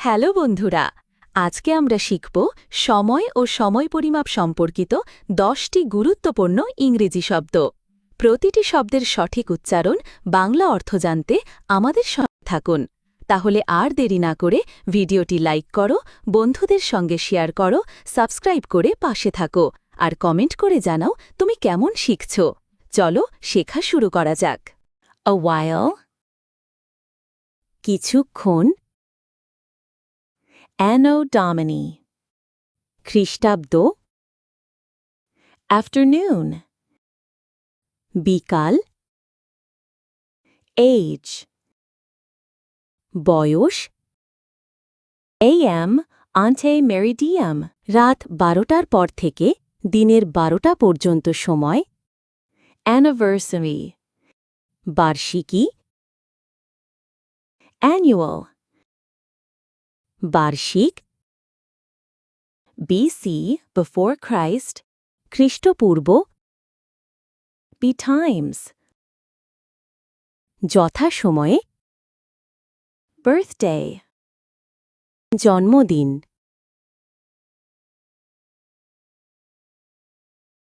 Hello বন্ধুরা, আজকে আমরা শিখব সময় ও সময় পরিমাপ সম্পর্কিত 10টি গুরুত্বপূর্ণ ইংরেজি শব্দ। প্রতিটি শব্দের সঠিক উচ্চারণ, বাংলা অর্থ জানতে আমাদের সঙ্গে থাকুন। তাহলে আর দেরি না করে ভিডিওটি লাইক করো, বন্ধুদের সঙ্গে শেয়ার করো, সাবস্ক্রাইব করে পাশে থাকো আর কমেন্ট করে জানাও তুমি কেমন শিখছ। চলো শেখা শুরু করা যাক। A while, কিছুক্ষণ, Anno Domini, খ্রিস্টাব্দ, afternoon, বিকাল, age, বয়স, am ante meridiem, রাত 12টার পর থেকে দিনের 12টা পর্যন্ত সময়, anniversary, বার্ষিকী, annual, বার্ষিক, BC before Christ, খ্রিস্টপূর্ব, betimes, যথাসময়ে, birthday, জন্মদিন।